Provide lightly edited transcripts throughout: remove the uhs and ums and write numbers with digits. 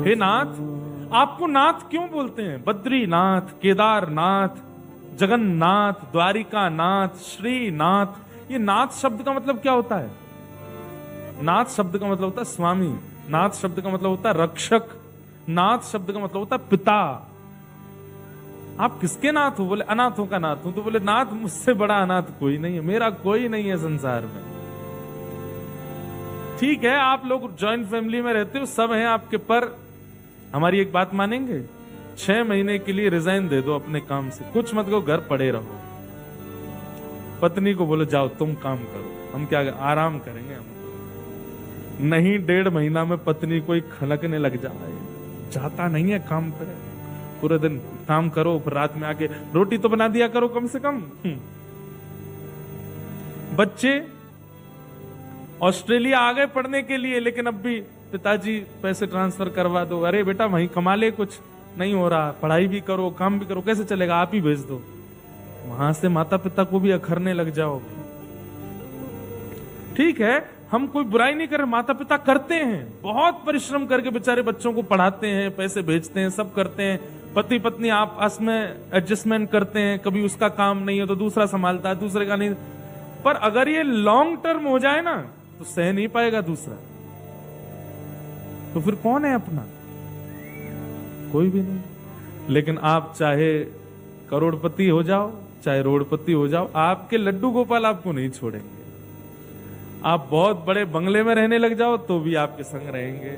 हे नाथ, आपको नाथ क्यों बोलते हैं? बद्रीनाथ, केदारनाथ, जगन्नाथ, द्वारिका नाथ, श्रीनाथ, ये नाथ शब्द का मतलब क्या होता है? नाथ शब्द का मतलब होता है स्वामी, नाथ शब्द का मतलब होता है रक्षक, नाथ शब्द का मतलब होता है पिता। आप किसके नाथ हो? बोले अनाथों का नाथ हूं। तो बोले नाथ, मुझसे बड़ा अनाथ कोई नहीं है, मेरा कोई नहीं है संसार में। ठीक है, आप लोग जॉइंट फैमिली में रहते हो, सब हैं आपके, पर हमारी एक बात मानेंगे? 6 महीने के लिए रिजाइन दे दो अपने काम से, कुछ मत करो, घर पड़े रहो। पत्नी को बोलो जाओ तुम काम करो, हम क्या आराम करेंगे हम। नहीं, 1.5 महीना में पत्नी कोई खनकने लग जाता नहीं है काम पे। पूरे दिन काम करो, फिर रात में आके रोटी तो बना दिया करो कम से कम। बच्चे ऑस्ट्रेलिया आ गए पढ़ने के लिए, लेकिन अब भी पिताजी पैसे ट्रांसफर करवा दो। अरे बेटा वहीं कमा ले, कुछ नहीं हो रहा, पढ़ाई भी करो काम भी करो, कैसे चलेगा, आप ही भेज दो। वहां से माता पिता को भी अखरने लग जाओ। ठीक है, हम कोई बुराई नहीं कर रहे, माता पिता करते हैं, बहुत परिश्रम करके बेचारे बच्चों को पढ़ाते हैं, पैसे भेजते हैं, सब करते हैं। पति पत्नी आपस में एडजस्टमेंट करते हैं, कभी उसका काम नहीं है तो दूसरा संभालता है, दूसरे का नहीं। पर अगर ये लॉन्ग टर्म हो जाए ना तो सह नहीं पाएगा दूसरा, तो फिर कौन है अपना? कोई भी नहीं। लेकिन आप चाहे करोड़पति हो जाओ, चाहे रोडपति हो जाओ, आपके लड्डू गोपाल आपको नहीं छोड़ेंगे। आप बहुत बड़े बंगले में रहने लग जाओ तो भी आपके संग रहेंगे,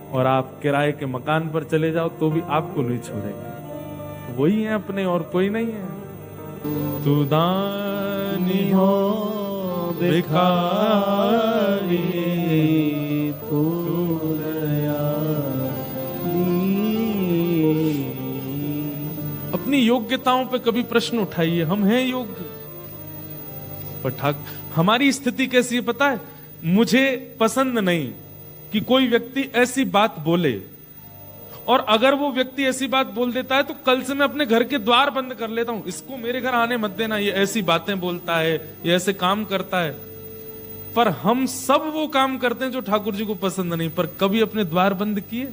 और आप किराए के मकान पर चले जाओ तो भी आपको नहीं छोड़ेंगे। वही है अपने, और कोई नहीं है। तू दानी हो भिखारी, तू अपनी योग्यताओं पे कभी प्रश्न उठाइए, हम हैं योग्य। पर हमारी स्थिति कैसी है पता है? मुझे पसंद नहीं कि कोई व्यक्ति ऐसी बात बोले, और अगर वो व्यक्ति ऐसी बात बोल देता है तो कल से मैं अपने घर के द्वार बंद कर लेता हूं, इसको मेरे घर आने मत देना, ये ऐसी बातें बोलता है, ये ऐसे काम करता है। पर हम सब वो काम करते हैं जो ठाकुर जी को पसंद नहीं, पर कभी अपने द्वार बंद किए,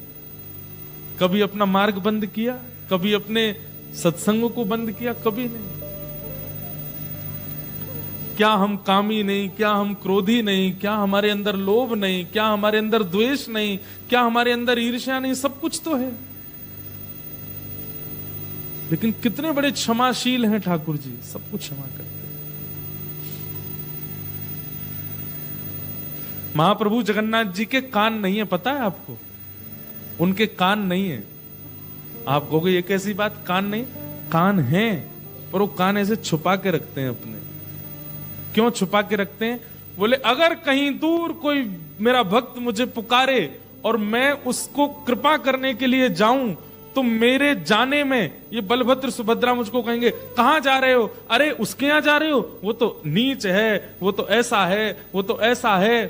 कभी अपना मार्ग बंद किया, कभी अपने सत्संग को बंद किया? कभी नहीं। क्या हम कामी नहीं? क्या हम क्रोधी नहीं? क्या हमारे अंदर लोभ नहीं? क्या हमारे अंदर द्वेष नहीं? क्या हमारे अंदर ईर्ष्या नहीं? सब कुछ तो है। लेकिन कितने बड़े क्षमाशील हैं ठाकुर जी, सब कुछ क्षमा करते हैं। महाप्रभु जगन्नाथ जी के कान नहीं है, पता है आपको? उनके कान नहीं है। आप कहोगे ये कैसी बात, कान नहीं? कान हैं, पर वो कान ऐसे छुपा के रखते हैं अपने। क्यों छुपा के रखते हैं? बोले अगर कहीं दूर कोई मेरा भक्त मुझे पुकारे और मैं उसको कृपा करने के लिए जाऊं, तो मेरे जाने में ये बलभद्र सुभद्रा मुझको कहेंगे कहां जा रहे हो? अरे उसके यहां जा रहे हो, वो तो नीच है, वो तो ऐसा है, वो तो ऐसा है।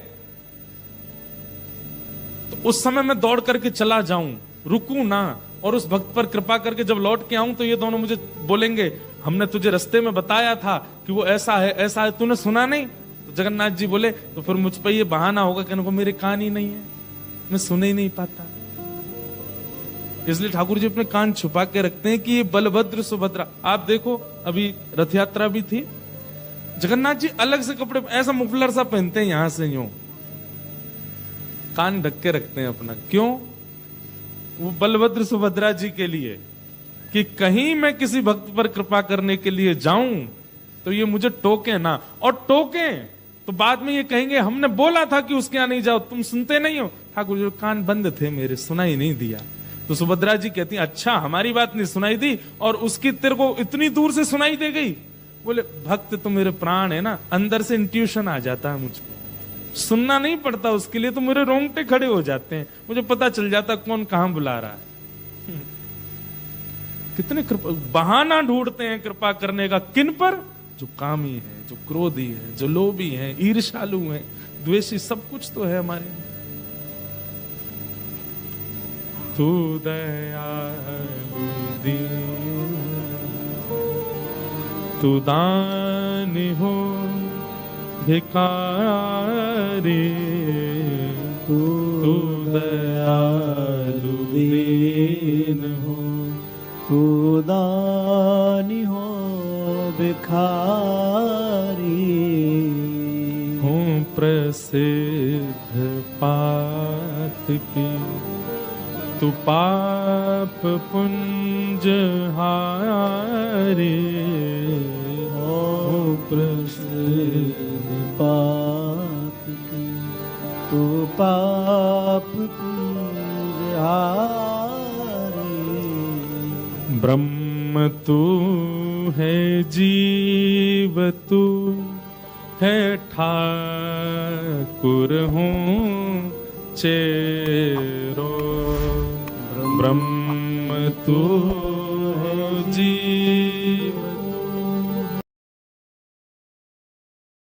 तो उस समय मैं दौड़ करके चला जाऊं, रुकूं ना, और उस भक्त पर कृपा करके जब लौट के आऊं तो ये दोनों मुझे बोलेंगे हमने तुझे रास्ते में बताया था कि वो ऐसा है ऐसा है, तूने सुना नहीं? तो जगन्नाथ जी बोले तो फिर मुझ पर ये बहाना होगा कि मेरे कान ही नहीं है, मैं सुन ही नहीं पाता। इसलिए ठाकुर जी अपने कान छुपा के रखते हैं कि ये बलभद्र सुभद्रा। आप देखो अभी रथ यात्रा भी थी, जगन्नाथ जी अलग से कपड़े ऐसा मुफलर सा पहनते हैं, यहां से यूं कान ढक के रखते हैं अपना। क्यों? वो बलभद्र सुभद्रा जी के लिए, कि कहीं मैं किसी भक्त पर कृपा करने के लिए जाऊं तो ये मुझे टोके ना, और टोके तो बाद में ये कहेंगे हमने बोला था कि उसके यहां नहीं जाओ, तुम सुनते नहीं हो। ठाकुर जी कान बंद थे मेरे, सुनाई नहीं दिया। तो सुभद्रा जी कहती अच्छा हमारी बात नहीं सुनाई दी और उसकी तेरे को इतनी दूर से सुनाई दे गई। बोले भक्त तो मेरे प्राण है ना, अंदर से इंट्यूशन आ जाता है मुझको, सुनना नहीं पड़ता उसके लिए, तो मेरे रोंगटे खड़े हो जाते हैं, मुझे पता चल जाता कौन कहां बुला रहा है। कितने बहाना ढूंढते हैं कृपा करने का, किन पर? जो कामी है, जो क्रोधी है, जो लोभी है, ईर्ष्यालु है, द्वेषी, सब कुछ तो है हमारे में। तू दयालु दीन, तू दानी हो भिखारी, तू दयालु दीन हो, तू दानी हो भिखारी। हूँ प्रसिद्ध पात की, तू पाप पुंज हारी। हो प्रसिद्ध पात की, तू पाप पुंज हारी। ब्रह्म तू है, जीव तू है, ठाकुर हूँ चेरो। ब्रह्म तू